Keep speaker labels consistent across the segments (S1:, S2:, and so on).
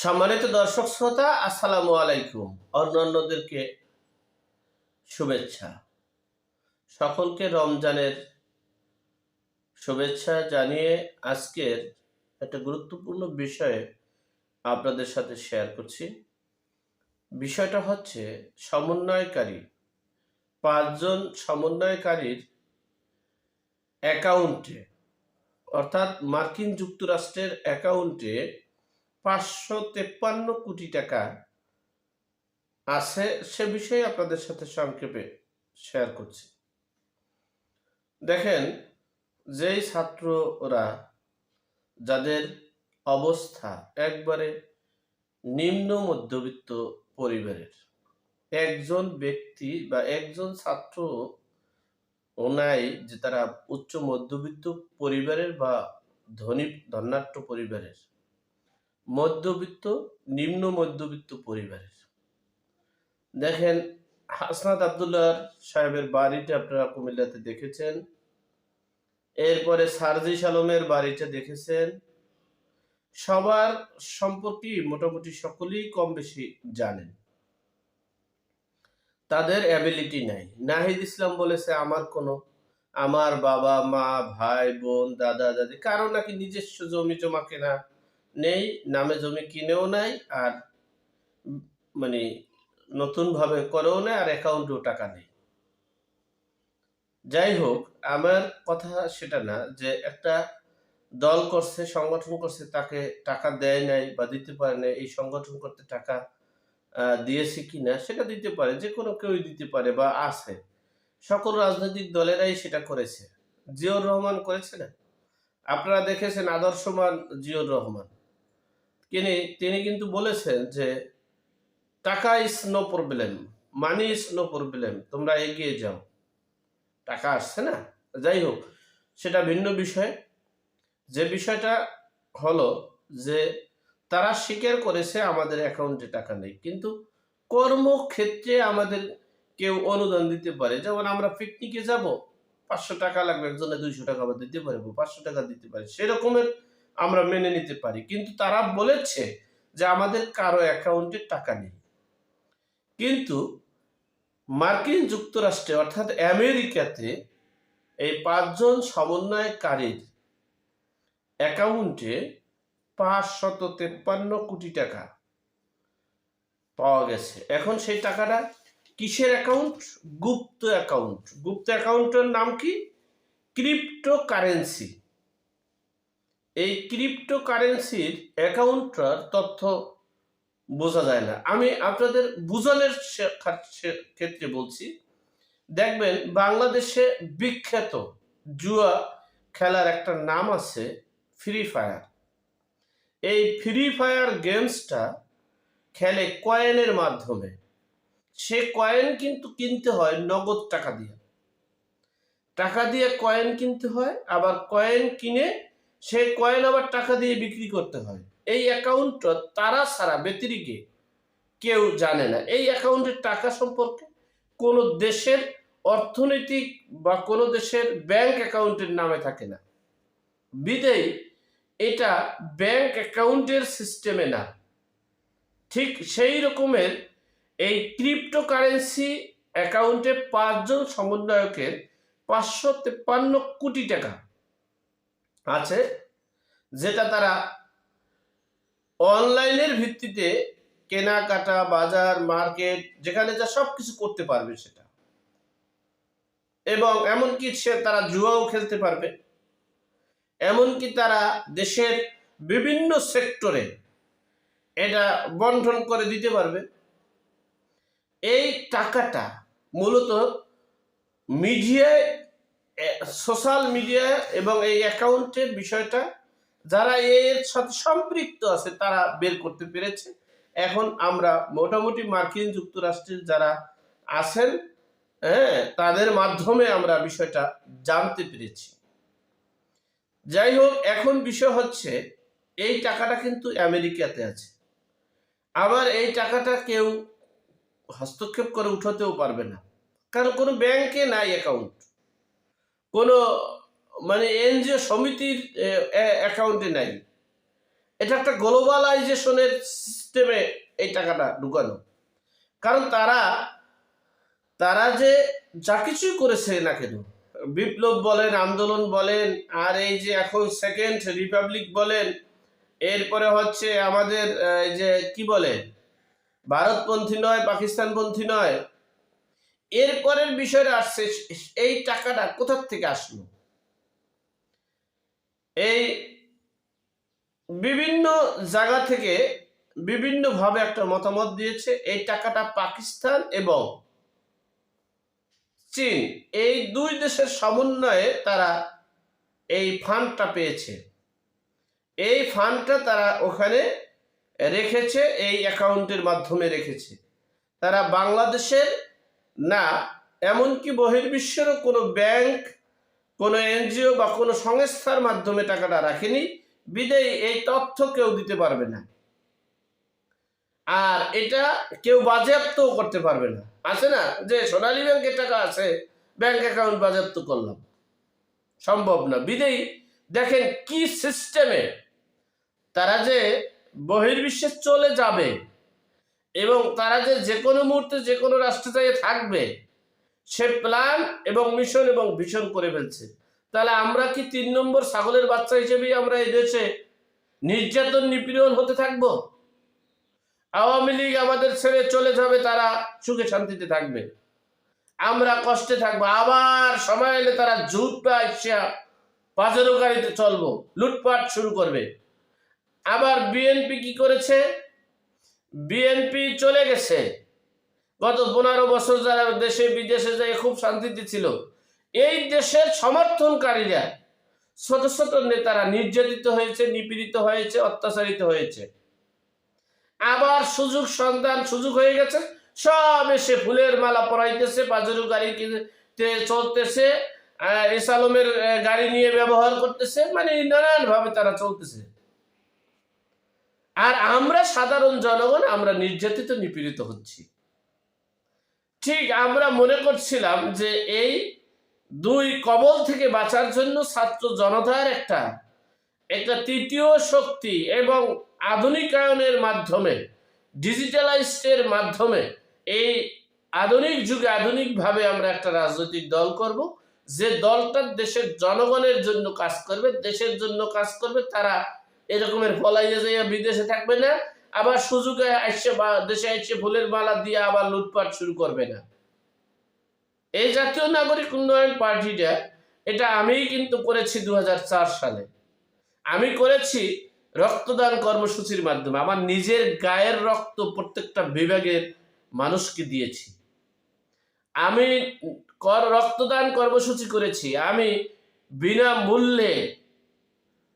S1: সম্মানিত দর্শক শ্রোতা, আসসালামু আলাইকুম। অন্যান্যদেরকে শুভেচ্ছা। সকলকে রমজানের শুভেচ্ছা জানিয়ে আজকের একটা গুরুত্বপূর্ণ বিষয়ে আপনাদের সাথে শেয়ার করছি। বিষয়টা হচ্ছে সমন্বয়কারী, ৫ জন সমন্বয়কারীর অ্যাকাউন্টে, অর্থাৎ মার্কিন যুক্তরাষ্ট্রের অ্যাকাউন্টে ৫৫৩ কোটি টাকা আছে, সে বিষয়ে আপনাদের সাথে সংক্ষেপে শেয়ার করছি। দেখেন, যেই ছাত্ররা যাদের অবস্থা একবারে নিম্ন মধ্যবিত্ত পরিবারের, একজন ব্যক্তি বা একজন ছাত্র ও নাই যে তারা উচ্চ মধ্যবিত্ত পরিবারের বা ধনাঢ্য পরিবারের, মধ্যবিত্ত নিম্ন মধ্যবিত্ত পরিবারের। দেখেন, হাসনাত আবদুল্লাহ সাহেবের বাড়িটা আপনারা কুমিল্লাতে দেখেছেন, এরপরে সারজিস আলমের বাড়িটা দেখেছেন। সবার সম্পর্কে মোটামুটি সকলেই কম বেশি জানেন। তাদের অ্যাবিলিটি নাই। নাহিদ ইসলাম বলেছে আমার বাবা মা ভাই বোন দাদা দাদি কারো নাকি নিজস্ব জমি জমা কেনা নেই, নামে জমি কিনেও নাই, আর মানে নতুন ভাবে করেও নেই, আর অ্যাকাউন্টেও টাকা নেই। যাই হোক, আমার কথা সেটা না যে একটা দল করছে, সংগঠন করছে, তাকে টাকা দেয় নাই বা দিতে পারে না, এই সংগঠন করতে টাকা দিয়েছে কিনা সেটা দিতে পারে, যে কোনো কেউই দিতে পারে বা আছে, সকল রাজনৈতিক দলেরাই সেটা করেছে। জিয়াউর রহমান করেছে না? আপনারা দেখেছেন আদর্শমান জিয়াউর রহমান, তিনি কিন্তু বলেছেন যে টাকা is no problem, money is no problem, তোমরা এগিয়ে যাও, টাকা আসছে না। যাই হোক, সেটা ভিন্ন বিষয়। যে বিষয়টা হলো যে তারা স্বীকার করেছে আমাদের অ্যাকাউন্টে টাকা নেই, কিন্তু কর্মক্ষেত্রে আমাদের কেউ অনুদান দিতে পারে। যেমন আমরা পিকনিকে যাব, ৫০০ টাকা লাগবে, একজনে ২০০ টাকা আমরা দিতে পারবো, ৫০০ টাকা দিতে পারি, সেরকমের আমরা মেনে নিতে পারি। কিন্তু তারা বলেছে যে আমাদের কারো অ্যাকাউন্টে টাকা নেই। কিন্তু মার্কিন যুক্তরাষ্ট্রে অর্থাৎ আমেরিকাতে এই ৫ জন সমন্বয়কারীর অ্যাকাউন্টে ৫৫৩ কোটি টাকা পাওয়া গেছে। এখন সেই টাকাটা কিসের অ্যাকাউন্ট? গুপ্ত অ্যাকাউন্ট। গুপ্ত অ্যাকাউন্টের নাম কি? ক্রিপ্টোকারেন্সি। এই ক্রিপ্টোকারেন্সির অ্যাকাউন্টটার তথ্য বোঝা যায় না। আমি আপনাদের বুঝানোর ক্ষেত্রে বলছি। দেখবেন, বাংলাদেশে বিখ্যাত জুয়া খেলার একটা নাম আছে ফ্রি ফায়ার। এই ফ্রি ফায়ার গেমসটা খেলে কয়েনের মাধ্যমে। সে কয়েন কিন্তু কিনতে হয় নগদ টাকা দিয়ে। টাকা দিয়ে কয়েন কিনতে হয়, আবার কয়েন কিনে সে কয়েন আবার টাকা দিয়ে বিক্রি করতে হয়। এই অ্যাকাউন্টটা তারা ছাড়া ব্যতিরেকে কেউ জানে না। এই অ্যাকাউন্টের টাকা সম্পর্কে কোনো দেশের অর্থনৈতিক বা কোনো দেশের ব্যাংক অ্যাকাউন্টের নামে থাকে না, বিদেয় এটা ব্যাংক অ্যাকাউন্টের সিস্টেমে না। ঠিক সেই রকমের এই ক্রিপ্টোকারেন্সি অ্যাকাউন্টে ৫ জন সমন্বয়কের ৫৫৩ কোটি টাকা আছে, যেটা তারা অনলাইনের ভিত্তিতে কেনাকাটা, বাজার, মার্কেট, যেখানে যা সবকিছু করতে পারবে সেটা, এবং এমনকি তারা জুয়াও খেলতে পারবে। এমনকি তারা দেশের বিভিন্ন সেক্টরে এটা বন্টন করে দিতে পারবে। এই টাকাটা মূলত মিডিয়ায়, সোশ্যাল মিডিয়া এবং এই অ্যাকাউন্টের বিষয়টা যারা এর সাথে সম্পৃক্ত আছে তারা বের করতে পেরেছে। এখন আমরা মোটামুটি মার্কিন যুক্তরাষ্ট্রের যারা আছেন, তাদের মাধ্যমে আমরা বিষয়টা জানতে পেরেছি। যাই হোক, এখন বিষয় হচ্ছে এই টাকাটা কিন্তু আমেরিকাতে আছে। আবার এই টাকাটা কেউ হস্তক্ষেপ করে উঠাতেও পারবে না, কারণ কোনো ব্যাংকে নাই অ্যাকাউন্ট, কোনো এনজিও সমিতির অ্যাকাউন্টে নাই। এটা একটা গ্লোবালাইজেশনের সিস্টেমে এই টাকাটা ঢুকানো। কারণ তারা যে যা কিছুই করেছে না কেন, বিপ্লব বলেন, আন্দোলন বলেন, আর এই যে এখন সেকেন্ড রিপাবলিক বলেন, এরপরে হচ্ছে আমাদের এই যে কি বলে ভারতপন্থী নয়, পাকিস্তানপন্থী নয়, এরপরের বিষয়টা আসছে এই টাকাটা কোথার থেকে আসলো। এই বিভিন্ন জায়গা থেকে বিভিন্নভাবে একটা মতামত দিয়েছে। এই টাকাটা পাকিস্তান এবং চীন এই দুই দেশের সমন্বয়ে তারা এই ফান্ডটা পেয়েছে। এই ফান্ডটা তারা ওখানে রেখেছে, এই অ্যাকাউন্টের মাধ্যমে রেখেছে। তারা বাংলাদেশের না, এমনকি বহির্বিশ্বেরও কোনো ব্যাংক, কোনো এনজিও বা কোনো সংস্থার মাধ্যমে টাকাটা রাখেনি, বিদায়ী এই তথ্য কেউ দিতে পারবে না। আর এটা কেউ বাজেয়াপ্তও করতে পারবে না। আছে না যে সোনালী ব্যাংকে টাকা আছে, ব্যাংক অ্যাকাউন্ট বাজেয়াপ্ত করলাম, সম্ভব না। বিদায়ী দেখেন কি সিস্টেমে তারা যে বহির্বিশ্বে চলে যাবে এবং তারা যে কোনো মুহূর্তে যে কোনো রাষ্ট্রে যাইয়ে থাকবে, সে প্ল্যান এবং মিশন এবং ভিশন করে ফেলছে। তাহলে আমরা কি 3 নম্বর ছাগলের বাচ্চা হিসেবেই আমরা এই দেশে নির্যাতন নিপীড়ন হতে থাকবো? আওয়ামী লীগ আমাদের ছেড়ে চলে যাবে, তারা সুখে শান্তিতে থাকবে, আমরা কষ্টে থাকবো। আবার সময় এলে তারা জুট পাইসা পাজারো গাড়িতে চলবো, লুটপাট শুরু করবে। আবার বিএনপি কি করেছে? বিএনপি চলে গেছে। গত 15 বছর যারা দেশে বিদেশে যায় খুব শান্তিতে ছিল, এই দেশের সমর্থনকারীরা ছোট ছোট নেতারা নির্যাতিত হয়েছে, নিপীড়িত হয়েছে, অত্যাচারিত হয়েছে। আবার সুযোগ সন্ধান সুযোগ হয়ে গেছে, সব এসে ফুলের মালা পরাইতেছে, পাজারো গাড়িতে চলতেছে, এসালমের গাড়ি নিয়ে ব্যবহার করতেছে, মানে নানান ভাবে তারা চলতেছে। আর আমরা সাধারণ জনগণ আমরা নির্যাতিত নিপীড়িত হচ্ছি। ঠিক আমরা মনে করছিলাম যে এই দুই কবল থেকে বাঁচার জন্য ছাত্র জনতার একটা তৃতীয় শক্তি এবং আধুনিকায়নের মাধ্যমে, ডিজিটালাইজডের মাধ্যমে এই আধুনিক যুগে আধুনিকভাবে আমরা একটা রাজনৈতিক দল করব, যে দলটা দেশের জনগণের জন্য কাজ করবে, দেশের জন্য কাজ করবে। তারা এরকমের পলাইয়া যাইয়া বিদেশে থাকবে না, আবার সুযোগে আসছে বা দেশে আসছে ফুলের মালা দিয়ে আবার লুটপাট শুরু করবে না। এই জাতীয় নাগরিক উন্নয়ন পার্টিটা, এটা আমিই কিন্তু করেছি 2004 সালে। আমি করেছি রক্তদান কর্মসূচির মাধ্যমে। আমার নিজের গায়ের রক্ত প্রত্যেকটা বিভাগের মানুষকে দিয়েছি। আমি রক্তদান কর্মসূচি করেছি। আমি বিনামূল্যে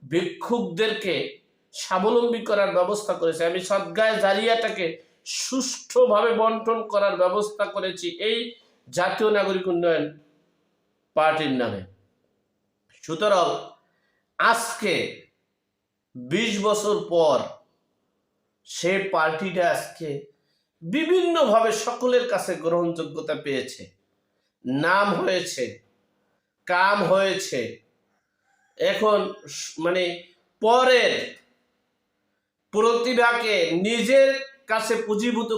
S1: ভিক্ষুকদেরকে স্বাবলম্বী করার ব্যবস্থা করেছি। আমি সদগায়ে জারিয়াটাকে সুষ্ঠুভাবে বন্টন করার ব্যবস্থা করেছি এই জাতীয় নাগরিক উন্নয়ন পার্টির নামে। সুতরাং আজকে 20 বছর পর সে পার্টিটা আজকে বিভিন্নভাবে সকলের কাছে গ্রহণযোগ্যতা পেয়েছে, নাম হয়েছে, কাম হয়েছে। এখন মানে পরের প্রতিভাকে নিজের কাছে পুঁজিভূত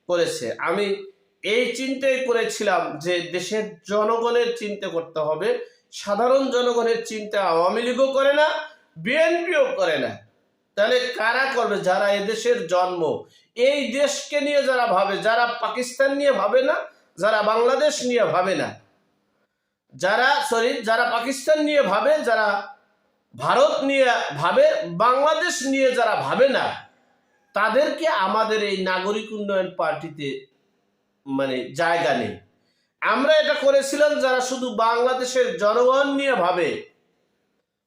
S1: করেছে। আমি এই চিন্তাই করেছিলাম যে দেশের জনগণের চিন্তা করতে হবে। সাধারণ জনগণের চিন্তা আওয়ামী লীগও করে না, বিএনপিও করে না। তাহলে কারা করবে? যারা এদেশের জন্ম, এই দেশকে নিয়ে যারা ভাবে, যারা পাকিস্তান নিয়ে ভাবে না, যারা বাংলাদেশ নিয়ে ভাবে না, যারা পাকিস্তান নিয়ে ভাবে, যারা ভারত নিয়ে ভাবে, বাংলাদেশ নিয়ে যারা ভাবে না, তাদেরকে আমাদের এই নাগরিক উন্নয়ন পার্টিতে মানে জায়গা নেই। আমরা এটা করেছিলাম যারা শুধু বাংলাদেশের জনগণ নিয়ে ভাবে,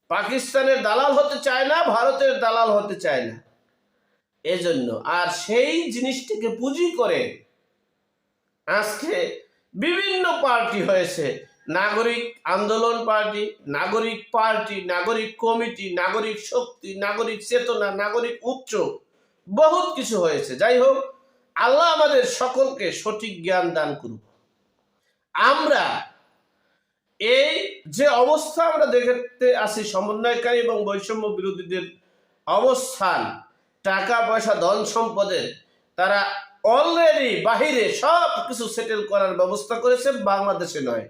S1: পাকিস্তানের দালাল হতে চায় না, ভারতের দালাল হতে চায় না, এজন্য। আর সেই জিনিসটাকে পুঁজি করে আজকে বিভিন্ন পার্টি হয়েছে, নাগরিক আন্দোলন পার্টি, নাগরিক কমিটি, নাগরিক শক্তি, নাগরিক চেতনা, নাগরিক উচ্চ, বহুত কিছু হয়েছে। যাই হোক, আল্লাহ আমাদের সকলকে সঠিক জ্ঞান দান করুক। আমরা এই যে অবস্থা আমরা দেখতে আসি সমন্বয়কারী এবং বৈষম্য বিরোধীদের অবস্থান, টাকা পয়সা, ধন সম্পদের, তারা অলরেডি বাহিরে সব কিছু সেটেল করার ব্যবস্থা করেছে, বাংলাদেশে নয়।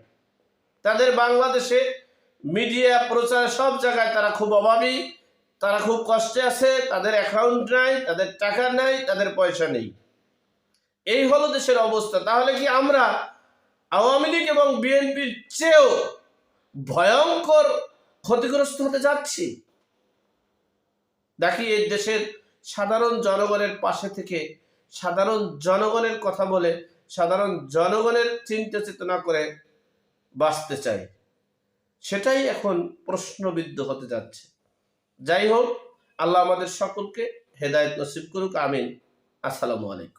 S1: তাদের বাংলাদেশে মিডিয়া প্রচার সব জায়গায় তারা খুব অভাবী, তারা খুব কষ্টে আছে, তাদের অ্যাকাউন্ট নাই, তাদের টাকা নাই, তাদের পয়সা নেই। এই হলো দেশের অবস্থা। তাহলে কি আমরা আওয়ামী লীগ এবং বিএনপির চেয়েও ভয়ঙ্কর ক্ষতিগ্রস্ত হতে যাচ্ছি? দেখি এই দেশের সাধারণ জনগণের পাশে থেকে সাধারণ জনগণের কথা বলে সাধারণ জনগণের চিন্তা চেতনা করে বাঁচতে চাই, সেটাই এখন প্রশ্নবিদ্ধ হতে যাচ্ছে। যাই হোক, আল্লাহ আমাদের সকলকে হেদায়েত নসিব করুক, আমিন। আসসালামু আলাইকুম।